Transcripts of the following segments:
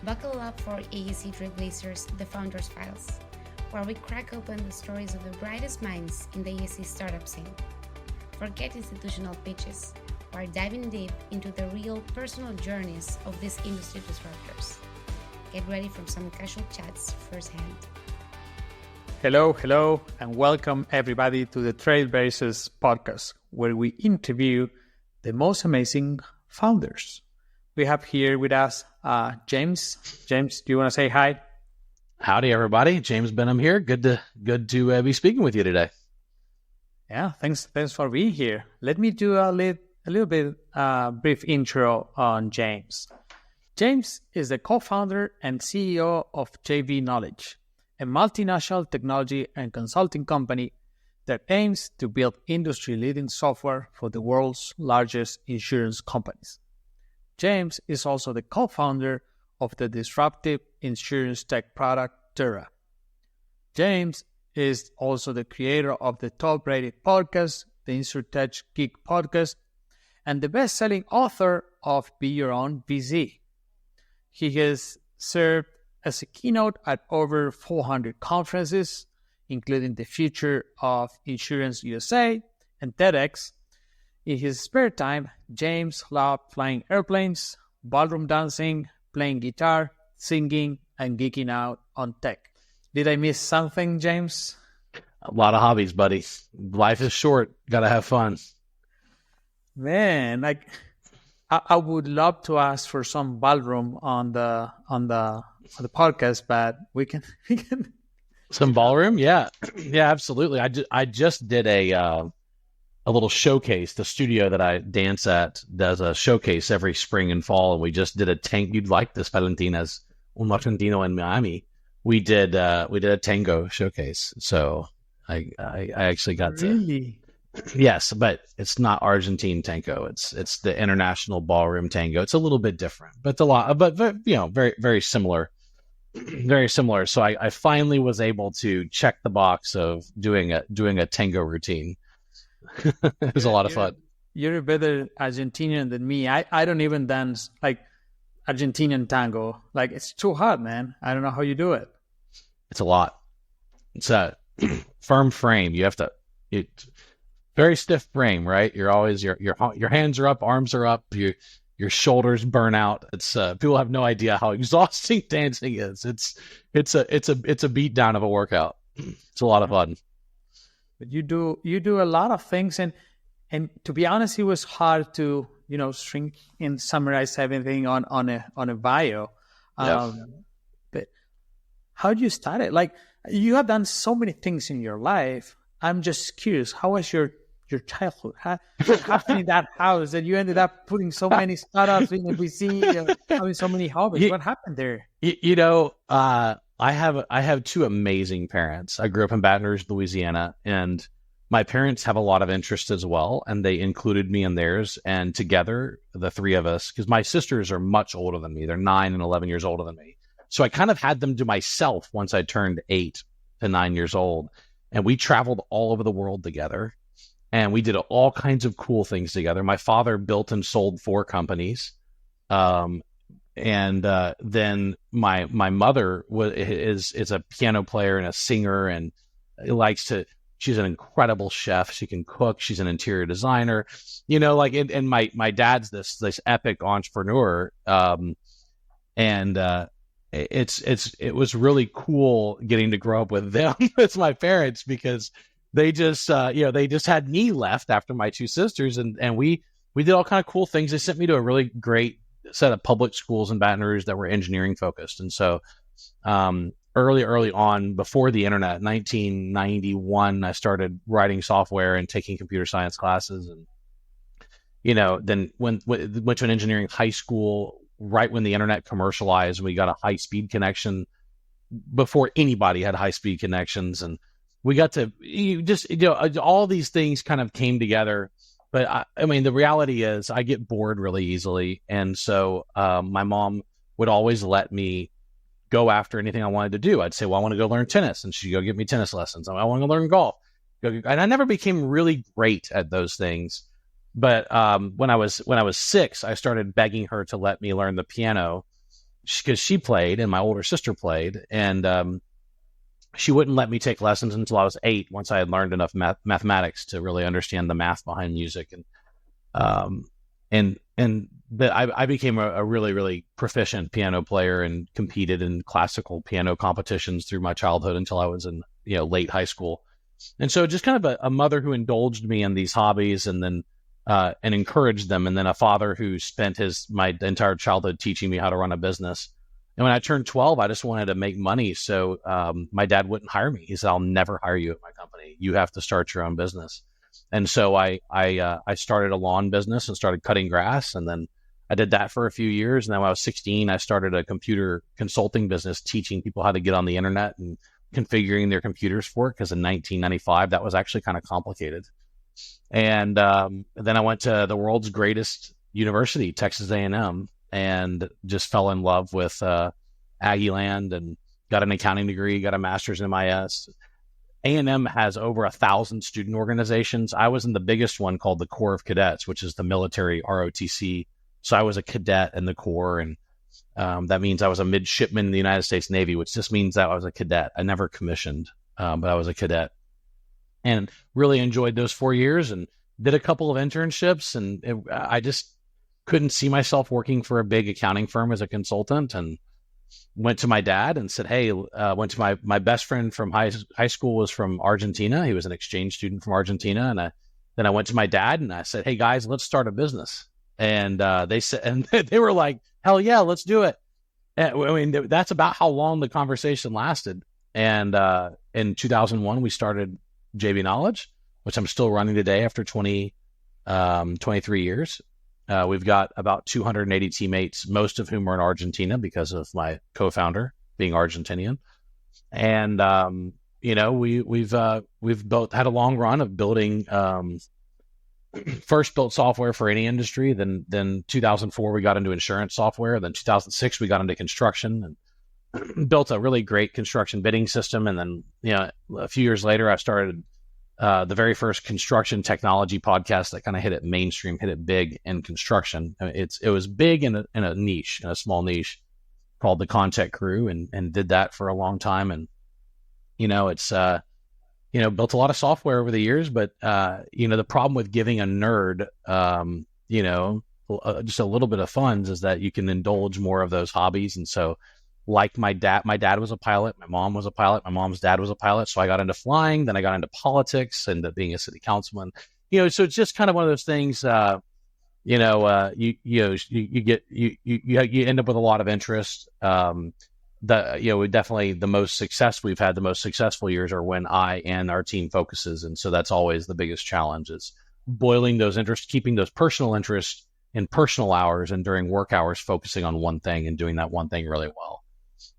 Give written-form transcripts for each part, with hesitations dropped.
Buckle up for AEC Trailblazers, the Founders Files, where we crack open the stories of the brightest minds in the AEC startup scene. Forget institutional pitches. We're diving deep into the real personal journeys of these industry disruptors. Get ready for some casual chats firsthand. Hello, and welcome everybody to the Trailblazers podcast, where we interview the most amazing founders. We have here with us James. James, do you want to say hi? Howdy, everybody. James Benham here. Good to be speaking with you today. Yeah, thanks for being here. Let me do a little bit brief intro on James. James is the co-founder and CEO of JV Knowledge, a multinational technology and consulting company that aims to build industry-leading software for the world's largest insurance companies. James is also the co-founder of the disruptive insurance tech product Terra. James is also the creator of the top-rated podcast, the InsurTech Geek podcast, and the best-selling author of Be Your Own VC. He has served as a keynote at over 400 conferences, including the Future of Insurance USA and TEDx. In his spare time, James loved flying airplanes, ballroom dancing, playing guitar, singing, and geeking out on tech. Did I miss something, James? A lot of hobbies, buddy. Life is short. Gotta have fun. Man, I would love to ask for some ballroom on the podcast, but we can Some ballroom, yeah, absolutely. I just did a little showcase. The studio that I dance at does a showcase every spring and fall, and we just did a tango. You'd like this, Valentina's Un Argentino in Miami. We did a tango showcase. So I actually got really. Yes, but it's not Argentine tango. It's the international ballroom tango. It's a little bit different, but it's a lot. But very very similar, very similar. So I finally was able to check the box of doing a tango routine. It was a lot of fun. You're a better Argentinian than me. I don't even dance like Argentinian tango. Like, it's too hard, man. I don't know how you do it. It's a lot. It's a firm frame. You have to. Very stiff frame, right? You're always your hands are up, arms are up, your shoulders burn out. It's people have no idea how exhausting dancing is. It's a beat down of a workout. It's a lot of fun. But you do a lot of things, and to be honest, it was hard to shrink and summarize everything on a bio. But how did you start it? Like, you have done so many things in your life. I'm just curious, how was your childhood? How in that house that you ended up putting so many startups in a VC, having so many hobbies? What happened there? I have two amazing parents. I grew up in Baton Rouge, Louisiana, and my parents have a lot of interest as well, and they included me in theirs. And together, the three of us, because my sisters are much older than me, they're 9 and 11 years older than me. So I kind of had them to myself once I turned 8 to 9 years old. And we traveled all over the world together, and we did all kinds of cool things together. My father built and sold 4 companies. And then my mother is a piano player and a singer, and she's an incredible chef. She can cook. She's an interior designer, and my dad's this epic entrepreneur. It was really cool getting to grow up with them as my parents, because they just had me left after my 2 sisters, and we did all kind of cool things. They sent me to a really great set of public schools in Baton Rouge that were engineering focused. And so early on, before the internet, 1991, I started writing software and taking computer science classes. And, then went to an engineering high school right when the internet commercialized. We got a high-speed connection before anybody had high-speed connections. And we got to all these things kind of came together. But the reality is I get bored really easily. And so my mom would always let me go after anything I wanted to do. I'd say, well, I want to go learn tennis. And she'd go give me tennis lessons. I want to learn golf. And I never became really great at those things. But when I was 6, I started begging her to let me learn the piano. because she played and my older sister played, and she wouldn't let me take lessons until I was 8. Once I had learned enough mathematics to really understand the math behind music, but I became a really, really proficient piano player and competed in classical piano competitions through my childhood until I was in late high school. And so just kind of a mother who indulged me in these hobbies and then and encouraged them, and then a father who spent my entire childhood teaching me how to run a business. And when I turned 12, I just wanted to make money. So my dad wouldn't hire me. He said, "I'll never hire you at my company. You have to start your own business." And so I started a lawn business and started cutting grass. And then I did that for a few years. And then when I was 16, I started a computer consulting business, teaching people how to get on the internet and configuring their computers for it. Because in 1995, that was actually kind of complicated. And then I went to the world's greatest university, Texas A&M, and just fell in love with Aggie Land and got an accounting degree, got a master's in MIS. A&M has over 1,000 student organizations. I was in the biggest one called the Corps of Cadets, which is the military ROTC. So I was a cadet in the Corps, and that means I was a midshipman in the United States Navy, which just means that I was a cadet. I never commissioned, but I was a cadet. And really enjoyed those 4 years and did a couple of internships. And I just couldn't see myself working for a big accounting firm as a consultant, and went to my dad and said, "Hey," went to my best friend from high school was from Argentina. He was an exchange student from Argentina. And then I went to my dad and I said, "Hey guys, let's start a business." And they said, and they were like, "Hell yeah, let's do it." And, I mean, that's about how long the conversation lasted. And in 2001, we started JV Knowledge, which I'm still running today after 23 years. We've got about 280 teammates, most of whom are in Argentina because of my co-founder being Argentinian. And, we've both had a long run of building, first built software for any industry. Then 2004, we got into insurance software. Then 2006, we got into construction and built a really great construction bidding system. And then, a few years later, I started the very first construction technology podcast that kind of hit it mainstream, hit it big in construction. It was big in a niche, in a small niche called the Content Crew, and did that for a long time. And, it's, built a lot of software over the years, but, the problem with giving a nerd, just a little bit of funds is that you can indulge more of those hobbies. And so, like my dad was a pilot, my mom was a pilot, my mom's dad was a pilot. So I got into flying, then I got into politics and being a city councilman, so it's just kind of one of those things, you end up with a lot of interest. We definitely, the most successful years are when I and our team focuses. And so that's always the biggest challenge, is boiling those interests, keeping those personal interests in personal hours and during work hours, focusing on one thing and doing that one thing really well.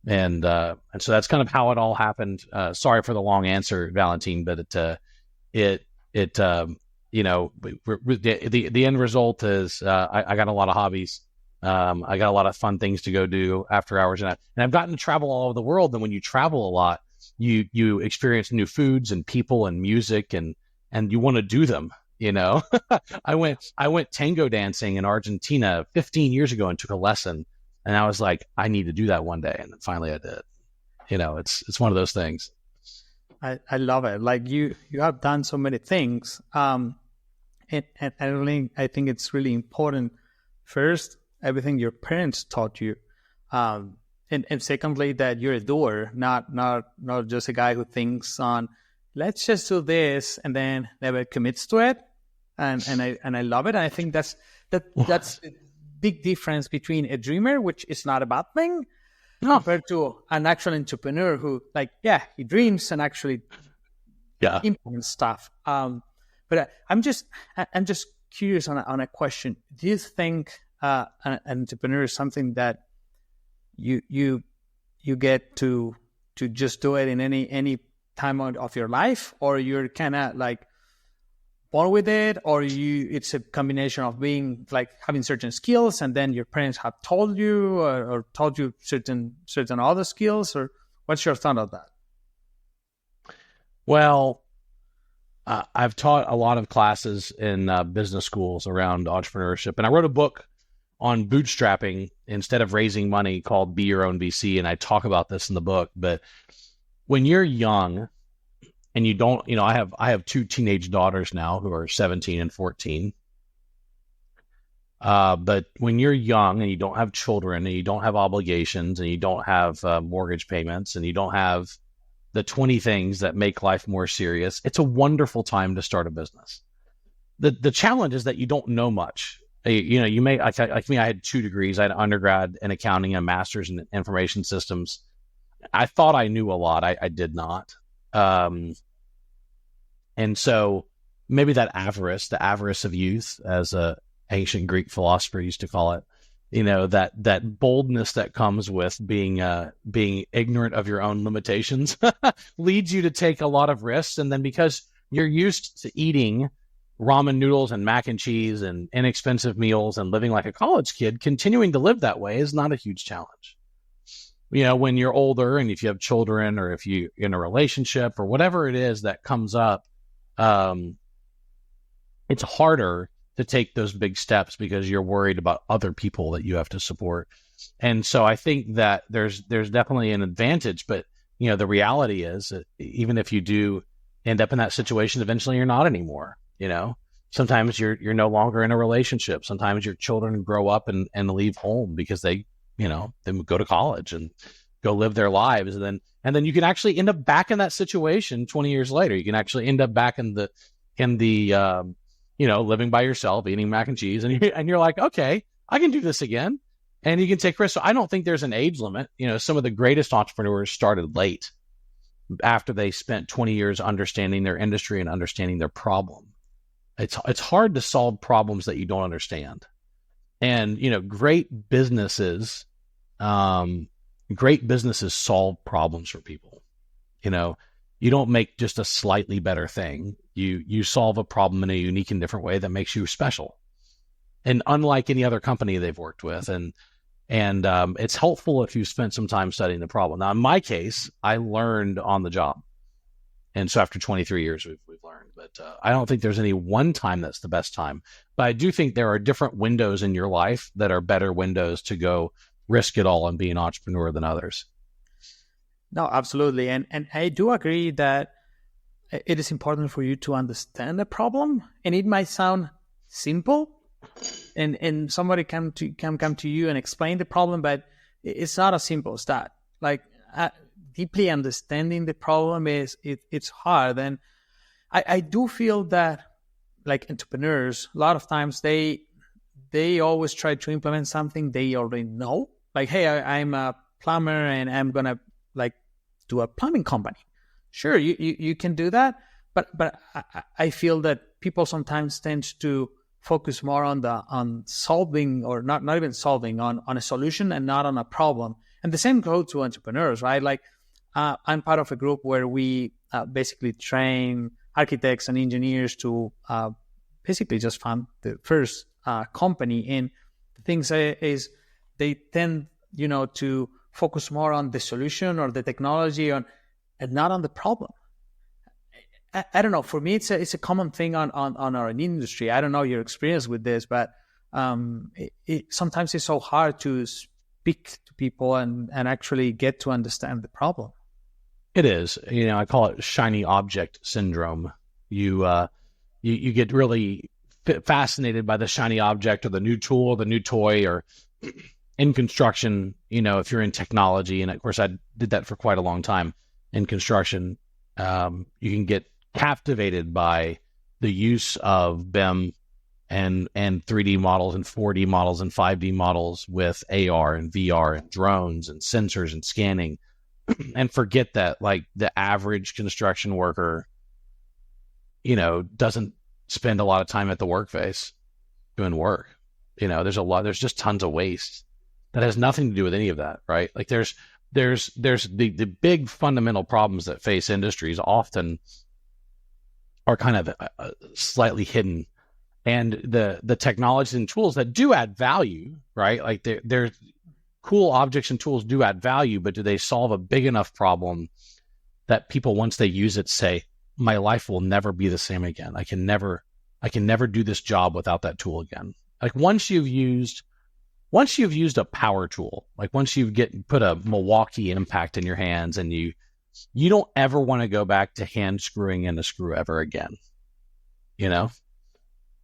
And so that's kind of how it all happened. Sorry for the long answer, Valentin, but the end result is I got a lot of hobbies. I got a lot of fun things to go do after hours, and I've gotten to travel all over the world. And when you travel a lot, you experience new foods and people and music, and you want to do them. I went tango dancing in Argentina 15 years ago and took a lesson. And I was like, I need to do that one day. And then finally I did. It's one of those things. I love it. Like you have done so many things. And I think it's really important. First, everything your parents taught you. And secondly, that you're a doer, not just a guy who thinks on, let's just do this and then never commits to it. And I love it. And I think that's a big difference between a dreamer, which is not a bad thing, compared to an actual entrepreneur who, he dreams and actually implements stuff. But I'm just curious on a question. Do you think an entrepreneur is something that you get to just do it in any time of your life, or you're kind of born with it, or it's a combination of being having certain skills and then your parents have told you or taught you certain other skills, or what's your thought on that? Well, I've taught a lot of classes in business schools around entrepreneurship, and I wrote a book on bootstrapping instead of raising money called Be Your Own VC. And I talk about this in the book, but when you're young and you don't, I have 2 teenage daughters now who are 17 and 14. But when you're young and you don't have children and you don't have obligations and you don't have mortgage payments and you don't have the 20 things that make life more serious, it's a wonderful time to start a business. The challenge is that you don't know much. You may, like me, I had 2 degrees. I had undergrad in accounting and a master's in information systems. I thought I knew a lot. I did not. And so maybe that avarice, the avarice of youth, as a ancient Greek philosopher used to call it, that boldness that comes with being ignorant of your own limitations leads you to take a lot of risks. And then because you're used to eating ramen noodles and mac and cheese and inexpensive meals and living like a college kid, continuing to live that way is not a huge challenge. When you're older and if you have children or if you're in a relationship or whatever it is that comes up, it's harder to take those big steps because you're worried about other people that you have to support. And so I think that there's definitely an advantage, but the reality is that even if you do end up in that situation, eventually you're not anymore. Sometimes you're no longer in a relationship. Sometimes your children grow up and leave home because they go to college and go live their lives. And then you can actually end up back in that situation 20 years later. You can actually end up back in the living by yourself, eating mac and cheese. And you're like, okay, I can do this again. And you can take risks. So I don't think there's an age limit. Some of the greatest entrepreneurs started late after they spent 20 years understanding their industry and understanding their problem. It's hard to solve problems that you don't understand. And, great businesses solve problems for people. You don't make just a slightly better thing. You solve a problem in a unique and different way that makes you special. And unlike any other company they've worked with. And it's helpful if you spent some time studying the problem. Now, in my case, I learned on the job. And so after 23 years, we've learned. But I don't think there's any one time that's the best time. But I do think there are different windows in your life that are better windows to go risk it all and be an entrepreneur than others. No, absolutely. And I do agree that it is important for you to understand the problem. And it might sound simple, and somebody can come to you and explain the problem, but it's not as simple as that. Like deeply understanding the problem it's hard. And I do feel that like entrepreneurs, a lot of times they always try to implement something they already know. Like, hey, I'm a plumber and I'm gonna do a plumbing company. Sure, you can do that, but I feel that people sometimes tend to focus more on solving, or not even solving, on a solution and not on a problem. And the same goes to entrepreneurs, right? Like I'm part of a group where we basically train architects and engineers to basically just fund the first company. And the thing is they tend, to focus more on the solution or the technology and not on the problem. I don't know. For me, it's a common thing on our industry. I don't know your experience with this, but sometimes it's so hard to speak to people and actually get to understand the problem. It is. I call it shiny object syndrome. You get really fascinated by the shiny object or the new tool or the new toy, or in construction, if you're in technology, and of course I did that for quite a long time in construction, you can get captivated by the use of BIM and 3D models and 4D models and 5D models with AR and VR and drones and sensors and scanning, and forget that like the average construction worker, doesn't spend a lot of time at the work face doing work. There's just tons of waste that has nothing to do with any of that, right? Like there's the big fundamental problems that face industries often are kind of slightly hidden, and the technologies and tools that do add value, right? Like they're cool objects and tools do add value, but do they solve a big enough problem that people, once they use it, say, my life will never be the same again. I can never do this job without that tool again. Like once you've used once you've used a power tool, like once you put a Milwaukee Impact in your hands, and you don't ever want to go back to hand screwing in a screw ever again, you know,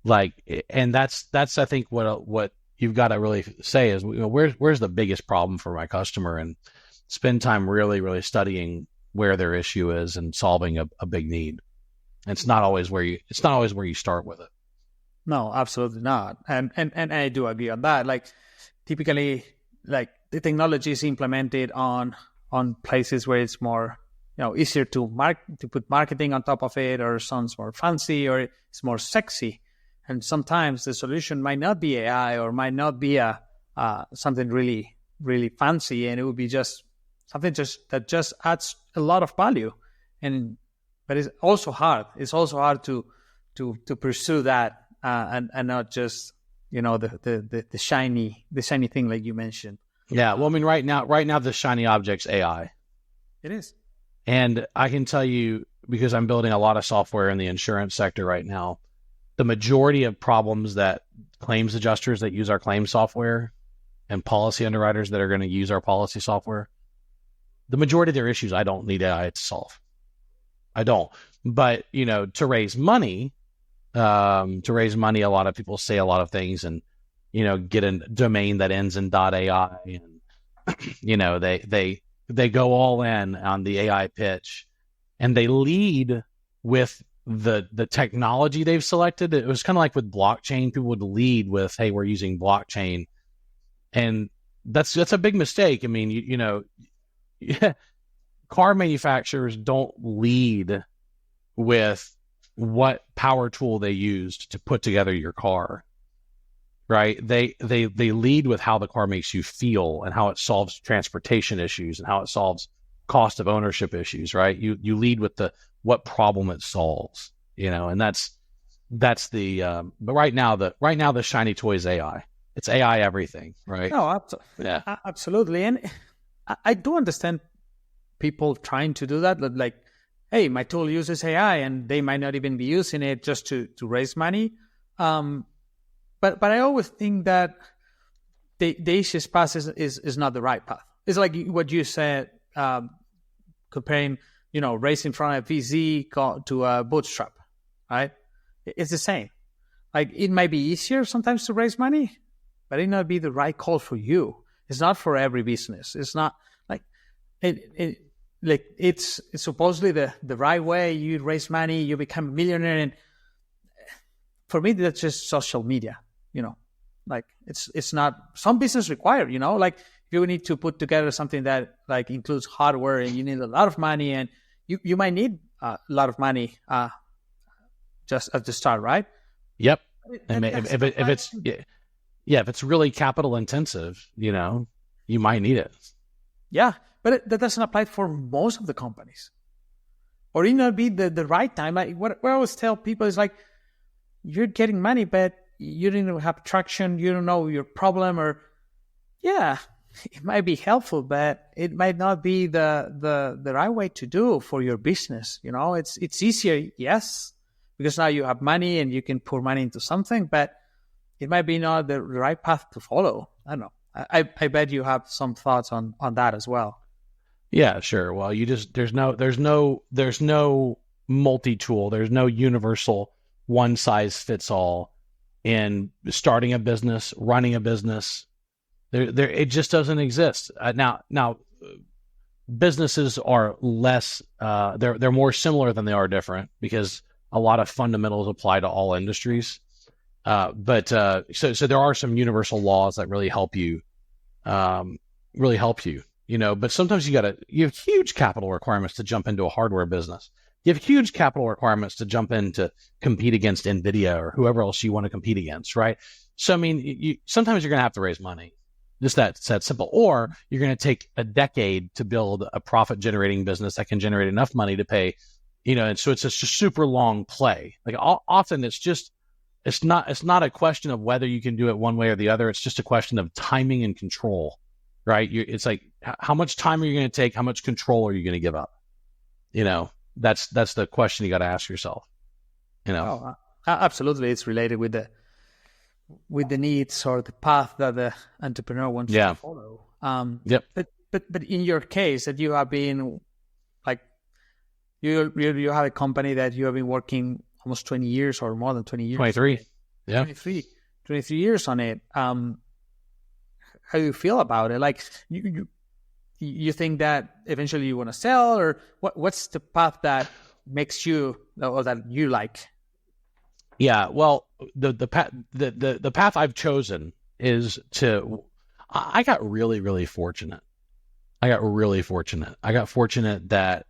like, and that's I think what you've got to really say is, you know, where's the biggest problem for my customer, and spend time really, really studying where their issue is and solving a big need. And it's not always where you start with it. No, absolutely not. And I do agree on that. Like, typically, like, the technology is implemented on places where it's more, you know, easier to put marketing on top of it, or sounds more fancy, or it's more sexy. And sometimes the solution might not be AI, or might not be something really, really fancy, and it would be just something that just adds a lot of value. But it's also hard. It's also hard to pursue that, and not just, you know, the shiny thing like you mentioned. Yeah. Well, I mean, right now the shiny object's AI. It is. And I can tell you, because I'm building a lot of software in the insurance sector right now, the majority of problems that claims adjusters that use our claims software and policy underwriters that are going to use our policy software, the majority of their issues I don't need AI to solve. I don't. But, you know, to raise money, a lot of people say a lot of things, and, you know, get a domain that ends in .ai, and, you know, they go all in on the AI pitch, and they lead with the technology they've selected. It was kind of like with blockchain. People would lead with, hey, we're using blockchain. And that's a big mistake. I mean, you know, car manufacturers don't lead with what power tool they used to put together your car, right? They lead with how the car makes you feel, and how it solves transportation issues, and how it solves cost of ownership issues, right? You lead with what problem it solves, you know, and that's the but right now the shiny toy is AI. It's AI everything, right? No, yeah, absolutely. And I do understand people trying to do that, like, hey, my tool uses AI, and they might not even be using it just to raise money. But I always think that the easiest path is not the right path. It's like what you said, comparing, you know, raising from a VC to a bootstrap, right? It's the same. Like, it might be easier sometimes to raise money, but it not be the right call for you. It's not for every business. It's not like it's supposedly the right way. You raise money, you become a millionaire, and for me, that's just social media. You know, like, it's not, some business require, you know, like, if you need to put together something that, like, includes hardware, and you need a lot of money, and you might need a lot of money just at the start, right? Yep. And if it's really capital intensive, you know, you might need it. Yeah, but that doesn't apply for most of the companies, or it not be the right time. What I always tell people is, like, you're getting money, but you didn't have traction. You don't know your problem, or yeah, it might be helpful, but it might not be the right way to do for your business. You know, it's easier, yes, because now you have money and you can pour money into something, but it might be not the right path to follow. I don't know. I bet you have some thoughts on that as well. Yeah, sure. Well, there's no multi-tool. There's no universal one size fits all in starting a business, running a business. It just doesn't exist. Now, businesses are less. They're more similar than they are different, because a lot of fundamentals apply to all industries. But there are some universal laws that really help you. You know, but sometimes you have huge capital requirements to jump into a hardware business. You have huge capital requirements to jump in to compete against NVIDIA or whoever else you want to compete against, right? So, I mean, sometimes you're going to have to raise money. Just that simple. Or you're going to take a decade to build a profit-generating business that can generate enough money to pay, you know, and so it's just a super long play. Like, often it's not a question of whether you can do it one way or the other. It's just a question of timing and control, right? It's like, how much time are you going to take? How much control are you going to give up? You know, that's the question you got to ask yourself. You know, absolutely, it's related with with the needs or the path that the entrepreneur wants to follow. Yep. But in your case, that you have been like you have a company that you have been working almost 20 years or more than 20 years. 23. Yeah. 23 years on it. How do you feel about it? Like you think that eventually you want to sell, or what's the path that makes you, or that you like? Yeah, well, the path I've chosen is to. I got really fortunate. I got fortunate that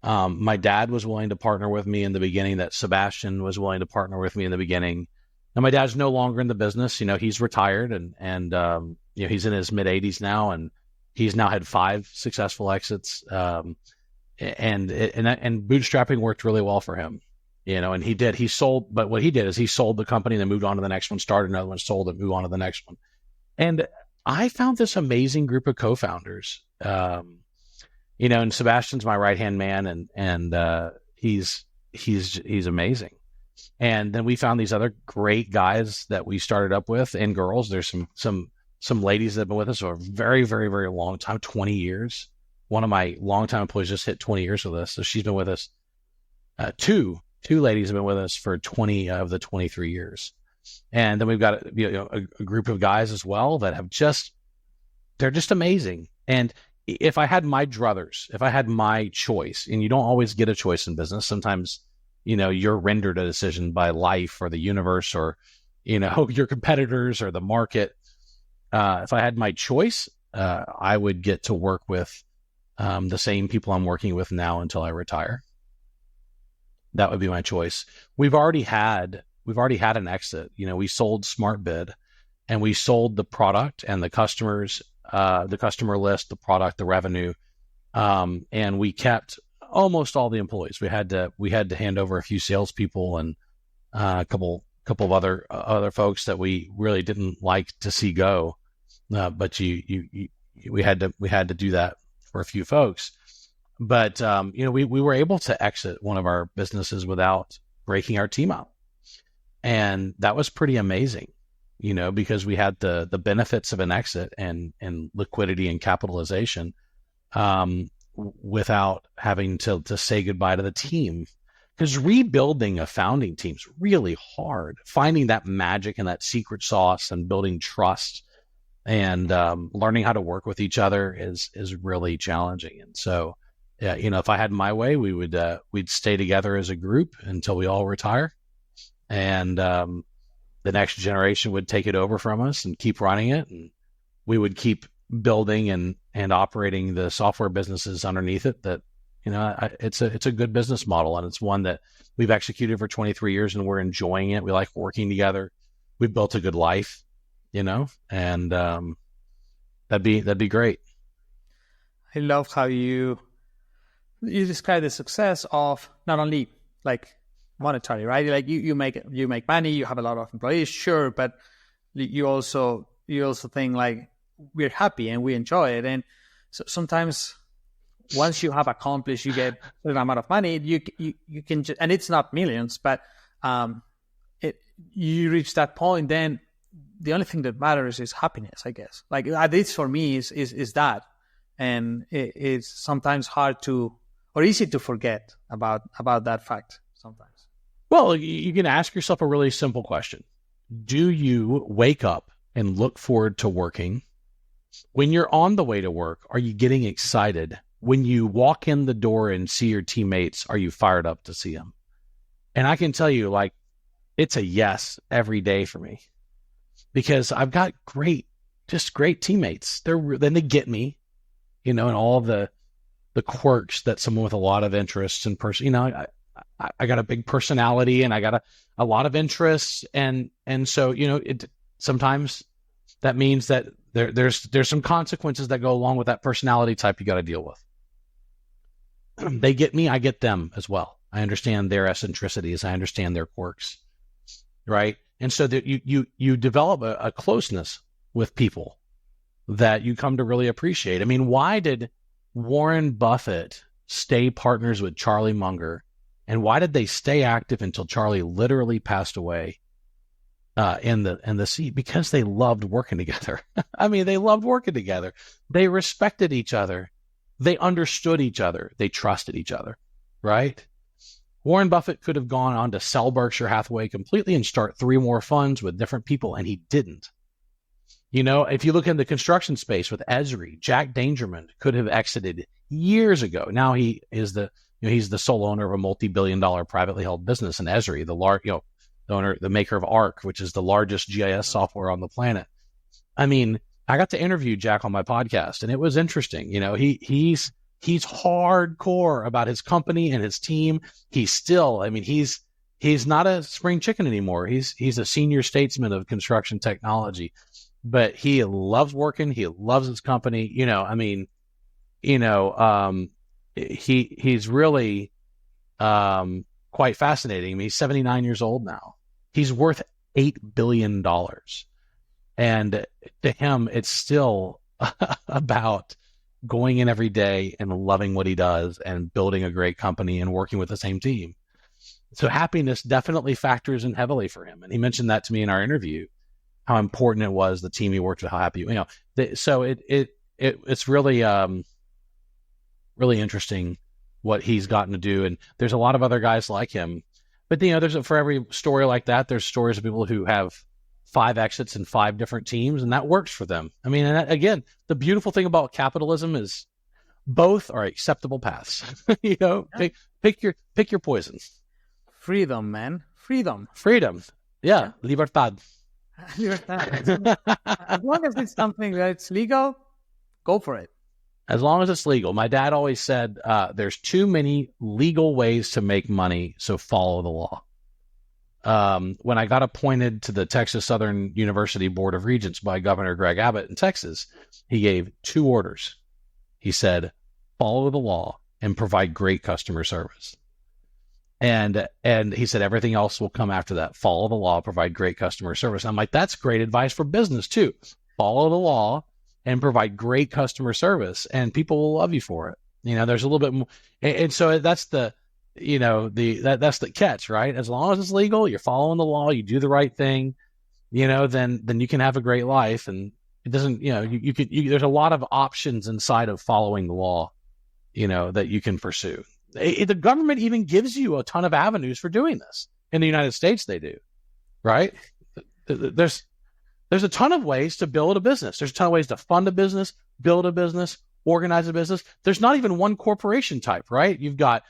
my dad was willing to partner with me in the beginning. That Sebastian was willing to partner with me in the beginning. And my dad's no longer in the business. He's retired and he's in his mid 80s now, and he's now had 5 successful exits. And bootstrapping worked really well for him. And he sold, but what he did is he sold the company and then moved on to the next one, started another one, sold it, moved on to the next one. And I found this amazing group of co-founders, and Sebastian's my right-hand man, and he's amazing. And then we found these other great guys that we started up with, and girls. There's some ladies that have been with us for a very, very, very long time, 20 years. One of my longtime employees just hit 20 years with us. So she's been with us, two ladies have been with us for 20 of the 23 years. And then we've got a group of guys as well that they're just amazing. And if I had my druthers, if I had my choice, and you don't always get a choice in business, sometimes, you're rendered a decision by life or the universe or, your competitors or the market. If I had my choice, I would get to work with the same people I'm working with now until I retire. That would be my choice. We've already had an exit. We sold SmartBid, and we sold the product and the customers, the customer list, the product, the revenue, and we kept almost all the employees. We had to hand over a few salespeople and a couple of other folks that we really didn't like to see go, but we had to do that for a few folks. But we were able to exit one of our businesses without breaking our team up. And that was pretty amazing, because we had the benefits of an exit and liquidity and capitalization without having to say goodbye to the team. Because rebuilding a founding team is really hard. Finding that magic and that secret sauce and building trust and learning how to work with each other is really challenging. And so, yeah, if I had my way, we'd stay together as a group until we all retire. And the next generation would take it over from us and keep running it, and we would keep building and operating the software businesses underneath it. That it's a good business model, and it's one that we've executed for 23 years, and we're enjoying it. We like working together. We've built a good life, and that'd be great. I love how you describe the success of not only like monetary, right? Like you make money, you have a lot of employees, sure, but you also think like we're happy and we enjoy it. And so sometimes once you have accomplished, you get a certain amount of money, you can just, and it's not millions, but you reach that point, then the only thing that matters is happiness, I guess. Like at least for me is that, and it's sometimes hard to or easy to forget about that fact sometimes. Well, you can ask yourself a really simple question. Do you wake up and look forward to working? When you're on the way to work, are you getting excited? When you walk in the door and see your teammates, are you fired up to see them? And I can tell you, like, it's a yes every day for me, because I've got great teammates. Then they get me, and all the quirks that someone with a lot of interests and I got a big personality and I got a lot of interests. And so, sometimes that means that there's some consequences that go along with that personality type you got to deal with. They get me, I get them as well. I understand their eccentricities. I understand their quirks. Right. And so that you develop a closeness with people that you come to really appreciate. I mean, why did Warren Buffett stay partners with Charlie Munger? And why did they stay active until Charlie literally passed away? in the seat because they loved working together. I mean, they loved working together. They respected each other. They understood each other. They trusted each other, right? Warren Buffett could have gone on to sell Berkshire Hathaway completely and start 3 more funds with different people, and he didn't. You know, if you look in the construction space with Esri, Jack Dangermond could have exited years ago. Now he is he's the sole owner of a multi-billion-dollar privately held business in Esri, the maker of Arc, which is the largest GIS software on the planet. I mean, I got to interview Jack on my podcast, and it was interesting. You know, he's hardcore about his company and his team. He's not a spring chicken anymore. He's a senior statesman of construction technology, but he loves working. He loves his company. You know, I mean, he's really quite fascinating. I mean, he's 79 years old now. He's worth $8 billion. And to him, it's still about going in every day and loving what he does and building a great company and working with the same team. So happiness definitely factors in heavily for him. And he mentioned that to me in our interview, how important it was, the team he worked with, how happy, so it's really, really interesting what he's gotten to do. And there's a lot of other guys like him, but for every story like that, there's stories of people who have 5 exits in 5 different teams, and that works for them. I mean, and again, the beautiful thing about capitalism is both are acceptable paths. Yeah. Pick your poison. Freedom, man. Freedom. Yeah. Libertad. Libertad. As long as it's something that's legal, go for it. As long as it's legal. My dad always said, there's too many legal ways to make money, so follow the law. When I got appointed to the Texas Southern University Board of Regents by Governor Greg Abbott in Texas, he gave 2 orders. He said, follow the law and provide great customer service. And he said, everything else will come after that. Follow the law, provide great customer service. And I'm like, that's great advice for business too. Follow the law and provide great customer service, and people will love you for it. There's a little bit more. And so that's that's the catch, right? As long as it's legal, you're following the law, you do the right thing, then you can have a great life. And it doesn't, there's a lot of options inside of following the law, that you can pursue. The government even gives you a ton of avenues for doing this. In the United States, they do, right? There's a ton of ways to build a business. There's a ton of ways to fund a business, build a business, organize a business. There's not even one corporation type, right? You've got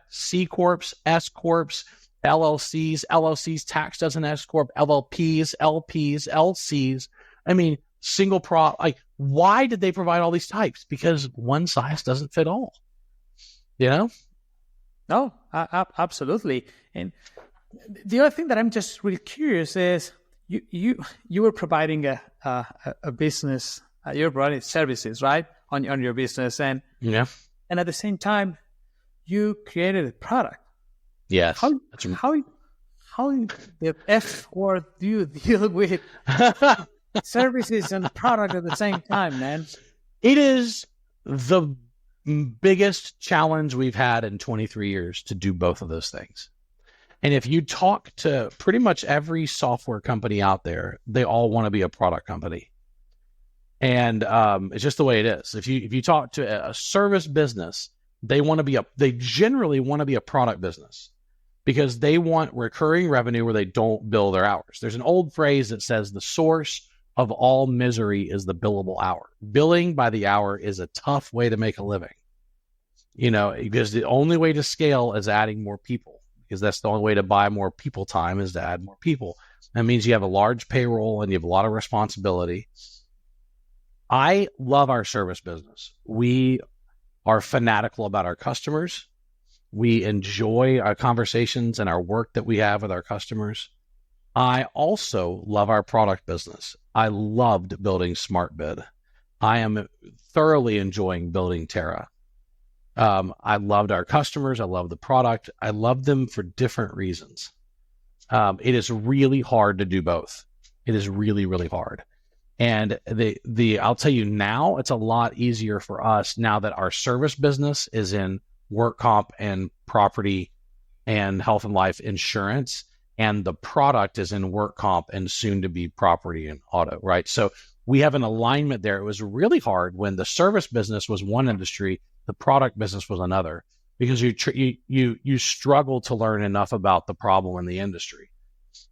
C corps, S corps, LLCs. LLCs taxed as an S corp. LLPs, LPs, LCs. I mean, why did they provide all these types? Because one size doesn't fit all. No, absolutely. And the other thing that I'm just really curious is you were providing a business. You were providing services, right, on your business, and at the same time, you created a product. Yes. How the F word do you deal with services and product at the same time, man? It is the biggest challenge we've had in 23 years to do both of those things. And if you talk to pretty much every software company out there, they all want to be a product company. And it's just the way it is. If you talk to a service business, they generally want to be a product business because they want recurring revenue where they don't bill their hours. There's an old phrase that says the source of all misery is the billable hour. Billing by the hour is a tough way to make a living, because the only way to scale is adding more people, because that's the only way to buy more people time is to add more people. That means you have a large payroll and you have a lot of responsibility. I love our service business. We are fanatical about our customers. We enjoy our conversations and our work that we have with our customers. I also love our product business. I loved building SmartBid. I am thoroughly enjoying building Terra. I loved our customers. I love the product. I love them for different reasons. It is really hard to do both. It is really, really hard. And I'll tell you now, it's a lot easier for us now that our service business is in work comp and property and health and life insurance. and the product is in work comp and soon to be property and auto, right? So we have an alignment there. It was really hard when the service business was one industry, the product business was another, because you struggle to learn enough about the problem in the industry.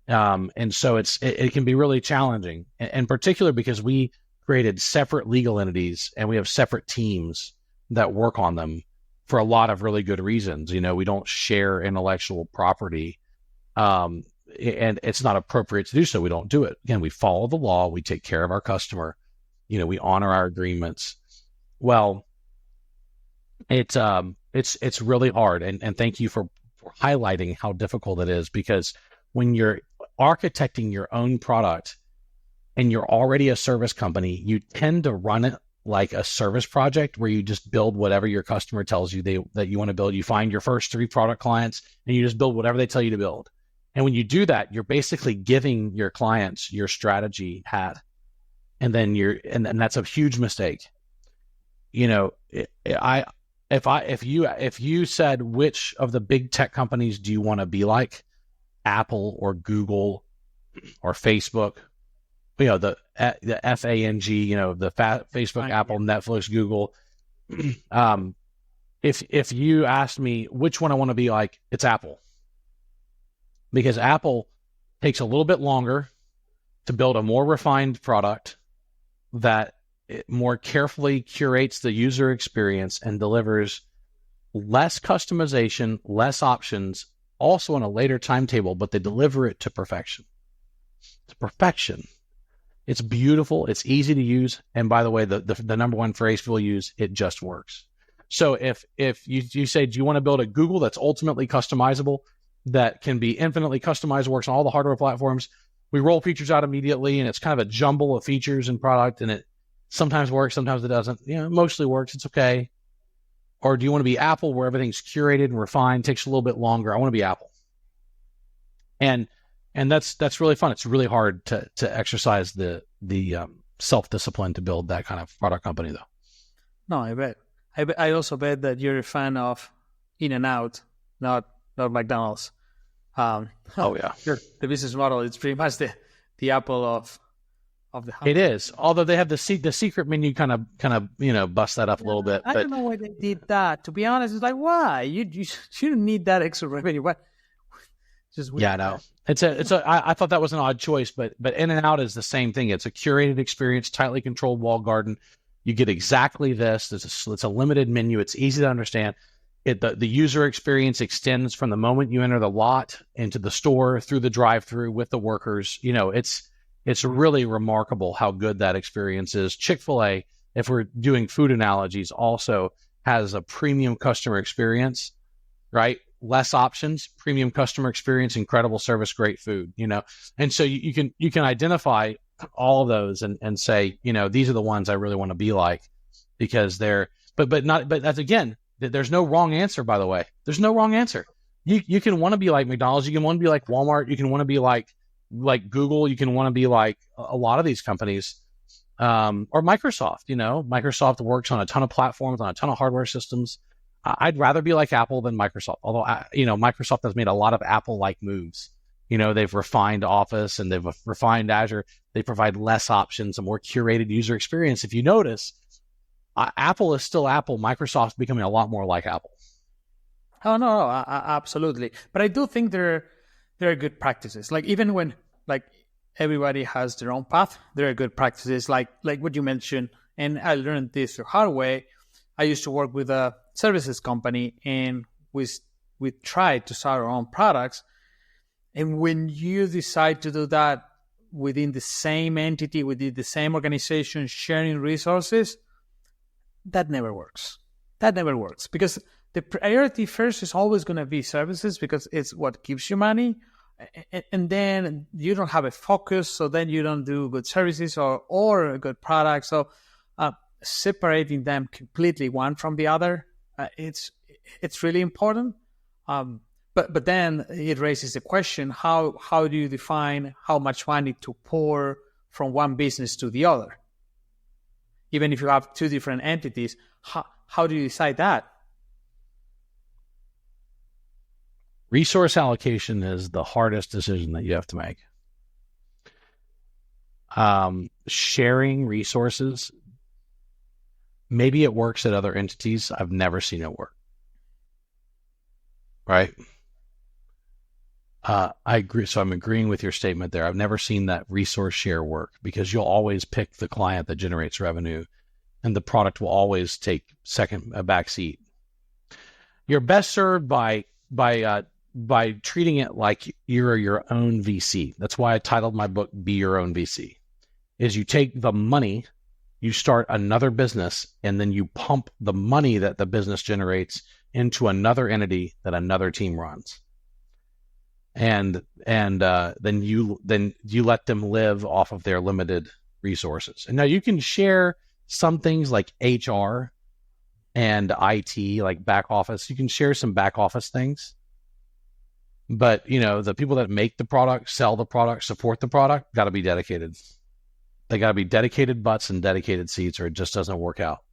And so it can be really challenging, in particular because we created separate legal entities and we have separate teams that work on them for a lot of really good reasons. You know, we don't share intellectual property, and it's not appropriate to do so. We don't do it. Again, we follow the law. We take care of our customer. You know, we honor our agreements. Well, it's really hard. And thank you for highlighting how difficult it is, because when you're architecting your own product and you're already a service company, you tend to run it like a service project where you just build whatever your customer tells you that you want to build. You find your first 3 product clients and you just build whatever they tell you to build. And when you do that, you're basically giving your clients your strategy hat. And then and that's a huge mistake. You know, if you said, which of the big tech companies do you want to be like? Apple or Google or Facebook, you know, the FANG, you know, the Facebook, Apple, Netflix, Google. If you asked me which one I want to be like, it's Apple. Because Apple takes a little bit longer to build a more refined product that more carefully curates the user experience and delivers less customization, less options, also on a later timetable, but they deliver it to perfection. It's perfection. It's beautiful. It's easy to use. And by the way, the number one phrase people use, it just works. So if you say, do you want to build a Google that's ultimately customizable, that can be infinitely customized, works on all the hardware platforms, we roll features out immediately, and it's kind of a jumble of features and product, and it sometimes works, sometimes it doesn't. You know, it mostly works. It's okay. Or do you want to be Apple, where everything's curated and refined, takes a little bit longer? I want to be Apple. And that's really fun. It's really hard to exercise the self-discipline to build that kind of product company, though. No, I bet. I also bet that you're a fan of In-N-Out, not McDonald's. Oh yeah, sure. The business model is pretty much the Apple of the house. It is, although they have the secret menu kind of bust that up a little bit. I don't know why they did that. To be honest, it's like, why you don't need that extra revenue. What? Just weird. Yeah, no. I thought that was an odd choice, but In-N-Out is the same thing. It's a curated experience, tightly controlled walled garden. You get exactly this. It's a limited menu. It's easy to understand. The user experience extends from the moment you enter the lot into the store, through the drive-through with the workers. You know, it's really remarkable how good that experience is. Chick-fil-A, if we're doing food analogies, also has a premium customer experience, right? Less options, premium customer experience, incredible service, great food, you know? And so you can identify all of those and say, you know, these are the ones I really want to be like, because but that's, again, there's no wrong answer, by the way. There's no wrong answer. You can want to be like McDonald's, you can want to be like Walmart, you can want to be like Google, you can want to be like a lot of these companies, or Microsoft. You know, Microsoft works on a ton of platforms, on a ton of hardware systems. I'd rather be like Apple than Microsoft, although Microsoft has made a lot of Apple-like moves. You know, they've refined Office and they've refined Azure. They provide less options, a more curated user experience. If you notice, Apple is still Apple. Microsoft's becoming a lot more like Apple. Oh no, absolutely. But I do think there are good practices. Like, even when everybody has their own path, there are good practices. Like what you mentioned, and I learned this the hard way. I used to work with a services company, and we tried to start our own products. And when you decide to do that within the same entity, within the same organization, sharing resources, that never works. That never works, because the priority first is always going to be services, because it's what gives you money. And then you don't have a focus, so then you don't do good services or a good product. So separating them completely, one from the other, it's really important. But then it raises the question: how do you define how much money to pour from one business to the other? Even if you have two different entities, how do you decide that? Resource allocation is the hardest decision that you have to make. Sharing resources, maybe it works at other entities. I've never seen it work. Right? I agree. So I'm agreeing with your statement there. I've never seen that resource share work because you'll always pick the client that generates revenue, and the product will always take a back seat. You're best served by treating it like you're your own VC. That's why I titled my book "Be Your Own VC." Is you take the money, you start another business, and then you pump the money that the business generates into another entity that another team runs. And then you let them live off of their limited resources. And now you can share some things like HR and IT, like back office. You can share some back office things, but the people that make the product, sell the product, support the product, got to be dedicated. They got to be dedicated butts and dedicated seats, or it just doesn't work out.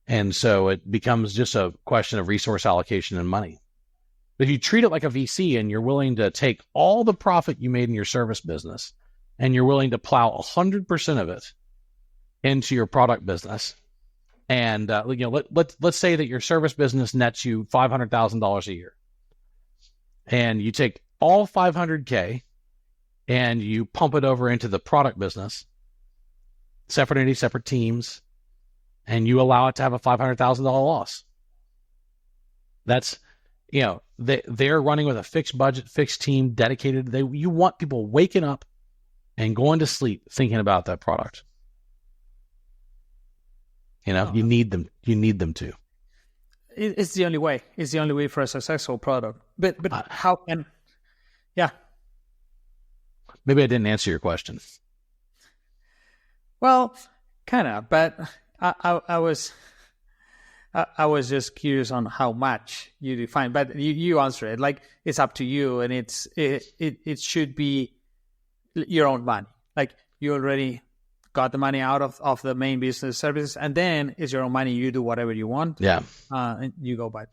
And so it becomes just a question of resource allocation and money. But if you treat it like a VC and you're willing to take all the profit you made in your service business and you're willing to plow 100% of it into your product business, and let's say that your service business nets you $500,000 a year, and you take all $500K and you pump it over into the product business, separate entities, separate teams, and you allow it to have a $500,000 loss. That's they're running with a fixed budget, fixed team, dedicated. You want people waking up and going to sleep thinking about that product. You need them. You need them to. It's the only way. It's the only way for a successful product. But how can? Yeah. Maybe I didn't answer your question. Well, kind of, but I was just curious on how much you define, but you answer it. Like, it's up to you, and it should be your own money. Like, you already got the money out of the main business services, and then it's your own money. You do whatever you want. Yeah. And you go by.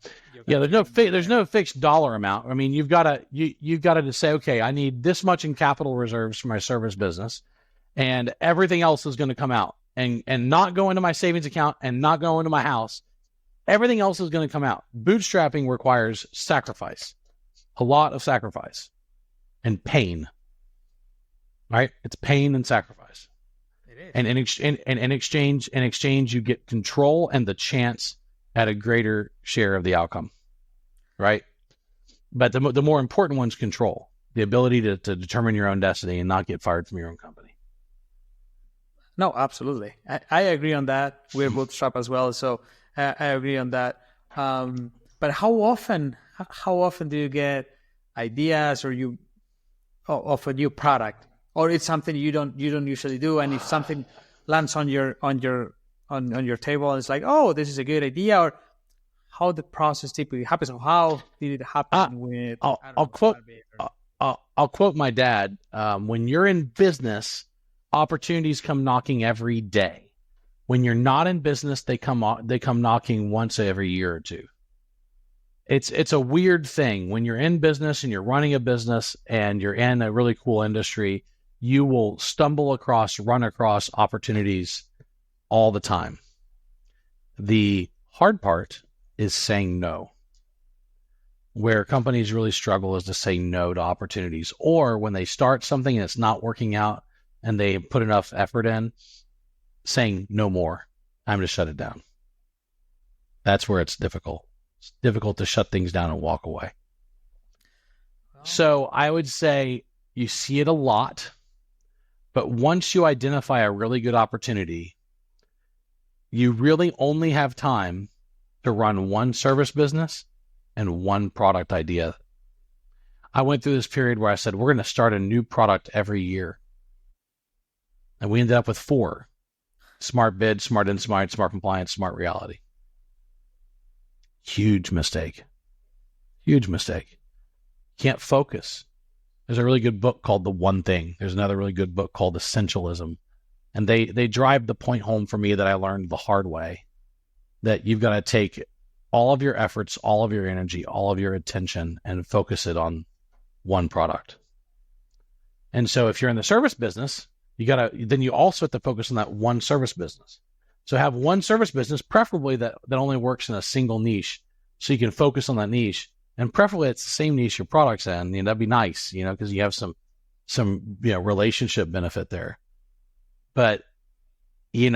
Yeah. There's no fixed dollar amount. I mean, you've got to say, okay, I need this much in capital reserves for my service business, and everything else is going to come out and not go into my savings account and not go into my house. Everything else is going to come out. Bootstrapping requires sacrifice, a lot of sacrifice and pain, right? It's pain and sacrifice. It is. And in exchange, you get control and the chance at a greater share of the outcome, right? But the more important one's control, the ability to determine your own destiny and not get fired from your own company. No, absolutely. I agree on that. We're Bootstrap as well, so I agree on that. But how often do you get ideas of a new product, or it's something you don't usually do, and if something lands on your table and it's like, oh, this is a good idea, or how the process typically happens, or how did it happen with? I'll quote my dad. When you're in business, opportunities come knocking every day. When you're not in business, they come knocking once every year or two. It's a weird thing. When you're in business and you're running a business and you're in a really cool industry, you will run across opportunities all the time. The hard part is saying no. Where companies really struggle is to say no to opportunities, or when they start something and it's not working out and they put enough effort in, saying no more, time to shut it down. That's where it's difficult. It's difficult to shut things down and walk away. So I would say you see it a lot, but once you identify a really good opportunity, you really only have time to run one service business and one product idea. I went through this period where I said, we're going to start a new product every year. And we ended up with 4. Smart Bid, Smart Insight, Smart Compliance, Smart Reality. Huge mistake. Huge mistake. Can't focus. There's a really good book called The One Thing. There's another really good book called Essentialism. And they drive the point home for me that I learned the hard way, that you've got to take all of your efforts, all of your energy, all of your attention, and focus it on one product. And so if you're in the service business, then you also have to focus on that one service business. So have one service business, preferably that only works in a single niche, so you can focus on that niche. And preferably it's the same niche your product's in. That'd be nice, because you have some relationship benefit there. But you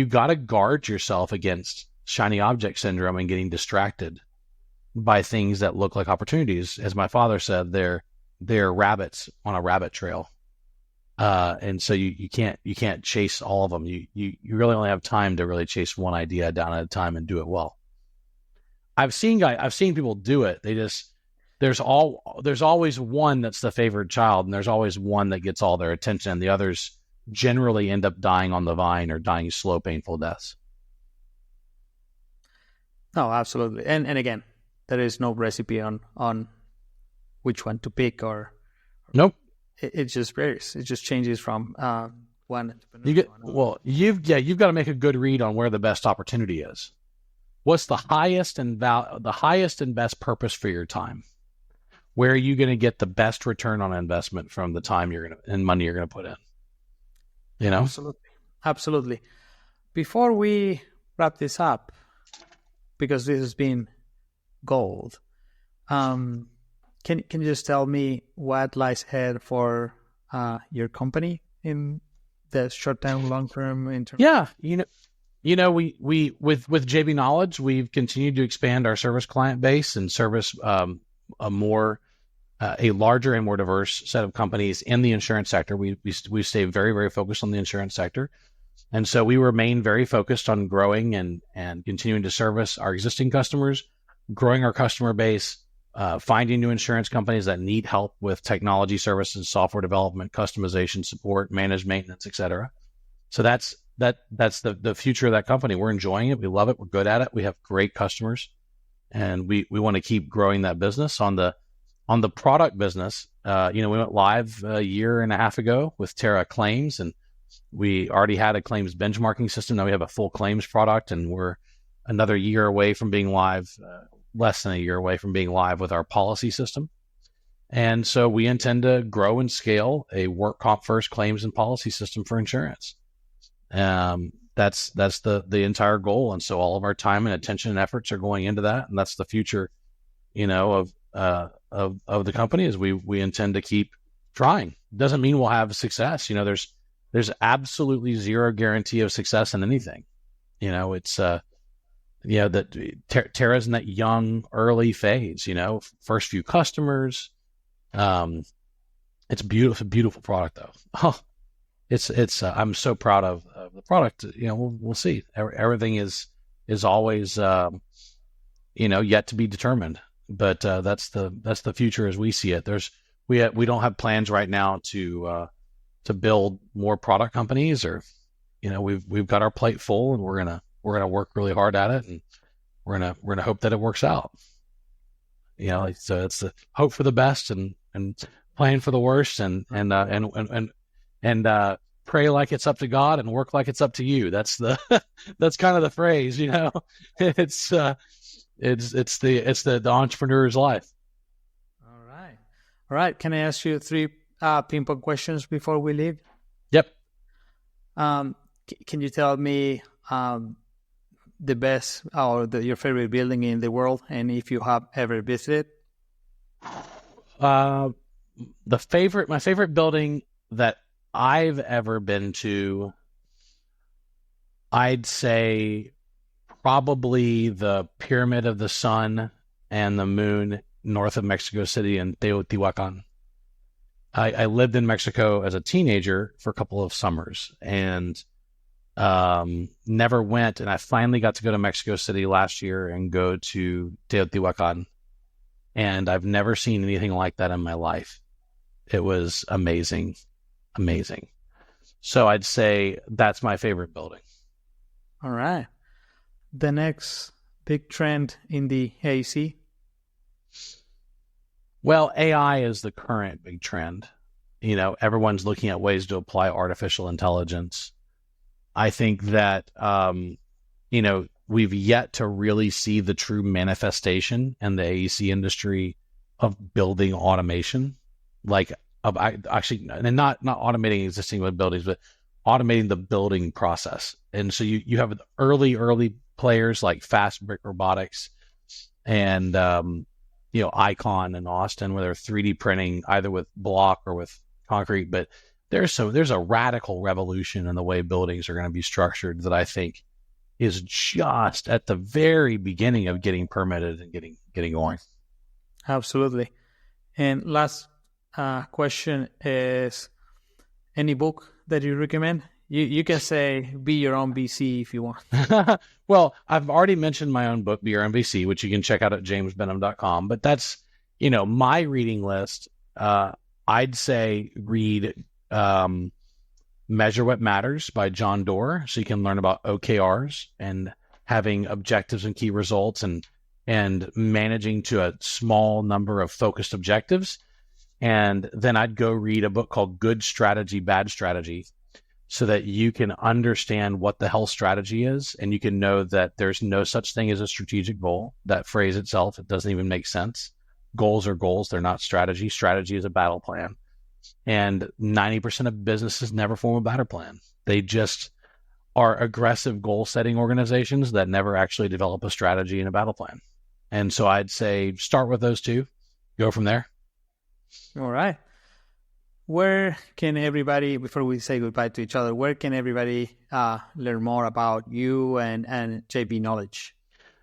got to guard yourself against shiny object syndrome and getting distracted by things that look like opportunities. As my father said, they're rabbits on a rabbit trail. And so you can't chase all of them. You really only have time to really chase one idea down at a time and do it well. I've seen people do it. There's always one that's the favored child, and there's always one that gets all their attention, and the others generally end up dying on the vine or dying slow, painful deaths. No, absolutely. And again, there is no recipe on which one to pick or nope. It just varies. It just changes from one entrepreneur to another. You've got to make a good read on where the best opportunity is. What's the highest and best purpose for your time? Where are you going to get the best return on investment from the time and money you're going to put in? Absolutely. Before we wrap this up, because this has been gold, can you just tell me what lies ahead for your company in the short term, long term, in terms? Yeah, we with JB Knowledge, we've continued to expand our service client base and service a larger and more diverse set of companies in the insurance sector. We stay very, very focused on the insurance sector. And so we remain very focused on growing and continuing to service our existing customers, growing our customer base, finding new insurance companies that need help with technology services, software development, customization, support, managed maintenance, et cetera. So that's the future of that company. We're enjoying it. We love it. We're good at it. We have great customers, and we want to keep growing that business. On the product business, we went live a year and a half ago with Terra Claims, and we already had a claims benchmarking system. Now we have a full claims product, and we're another year away from being live, less than a year away from being live with our policy system. And so we intend to grow and scale a work comp first claims and policy system for insurance. That's the entire goal. And so all of our time and attention and efforts are going into that. And that's the future, of the company, is we intend to keep trying. Doesn't mean we'll have success. There's absolutely zero guarantee of success in anything. It's, that Terra's in that young, early phase, first few customers. It's beautiful, beautiful product though. Oh, it's I'm so proud of the product. We'll see. Everything is always, yet to be determined, but that's the future as we see it. We don't have plans right now to build more product companies, or, we've got our plate full, and we're gonna work really hard at it, and we're gonna hope that it works out. So it's the hope for the best and plan for the worst, and pray like it's up to God and work like it's up to you. That's that's kind of the phrase, It's the entrepreneur's life. All right. Can I ask you 3 pinpoint questions before we leave? Yep. Can you tell me the best or your favorite building in the world, and if you have ever visited? My favorite building that I've ever been to, I'd say probably the Pyramid of the Sun and the Moon north of Mexico City in Teotihuacan. I lived in Mexico as a teenager for a couple of summers, and never went. And I finally got to go to Mexico City last year and go to Teotihuacan. And I've never seen anything like that in my life. It was amazing. Amazing. So I'd say that's my favorite building. All right. The next big trend in the AEC? Well, AI is the current big trend. Everyone's looking at ways to apply artificial intelligence. I think that, we've yet to really see the true manifestation in the AEC industry of building automation, like actually, and not automating existing buildings, but automating the building process. And so you have early players like Fast Brick Robotics and Icon in Austin, where they're 3D printing either with block or with concrete. But there's a radical revolution in the way buildings are going to be structured that I think is just at the very beginning of getting permitted and getting going. Absolutely. And last question is, any book that you recommend? You can say Be Your Own VC if you want. Well, I've already mentioned my own book, Be Your Own VC, which you can check out at jamesbenham.com. But that's, my reading list. I'd say read Measure What Matters by John Doerr, so you can learn about OKRs and having objectives and key results and managing to a small number of focused objectives. And then I'd go read a book called Good Strategy, Bad Strategy, so that you can understand what the hell strategy is, and you can know that there's no such thing as a strategic goal. That phrase itself, it doesn't even make sense. Goals are goals. They're not strategy. Strategy is a battle plan. And 90% of businesses never form a battle plan. They just are aggressive goal-setting organizations that never actually develop a strategy and a battle plan. And so I'd say start with those two, go from there. All right. Where can everybody, before we say goodbye to each other, where can everybody learn more about you and JB Knowledge?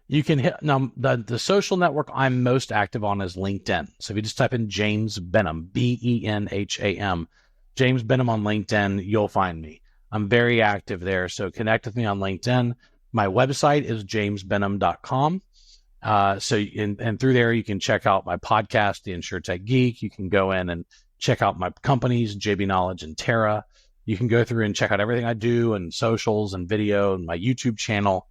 You can hit now the social network I'm most active on is LinkedIn. So if you just type in James Benham, Benham, James Benham on LinkedIn, you'll find me. I'm very active there. So connect with me on LinkedIn. My website is jamesbenham.com. And through there, you can check out my podcast, The InsurTech Geek. You can go in and check out my companies, JB Knowledge and Terra. You can go through and check out everything I do and socials and video and my YouTube channel.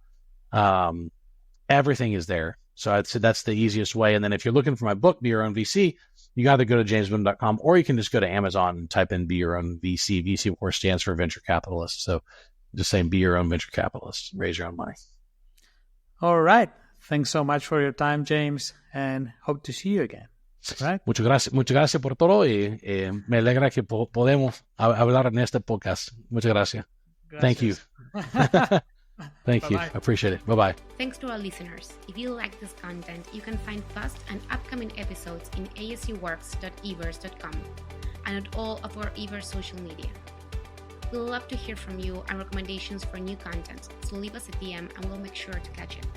Everything is there. So I'd say that's the easiest way. And then if you're looking for my book, Be Your Own VC, you got to go to jamesbenham.com, or you can just go to Amazon and type in Be Your Own VC. VC, of course, stands for venture capitalist. So just saying Be Your Own venture capitalist, raise your own money. All right. Thanks so much for your time, James, and hope to see you again. Right? Muchas gracias por todo y me alegra que podemos hablar en este podcast. Muchas gracias. Thank you. Thank you. I appreciate it. Bye-bye. Thanks to our listeners. If you like this content, you can find past and upcoming episodes in ascworks.everse.com and at all of our Everse social media. We'd love to hear from you and recommendations for new content, so leave us a DM and we'll make sure to catch it.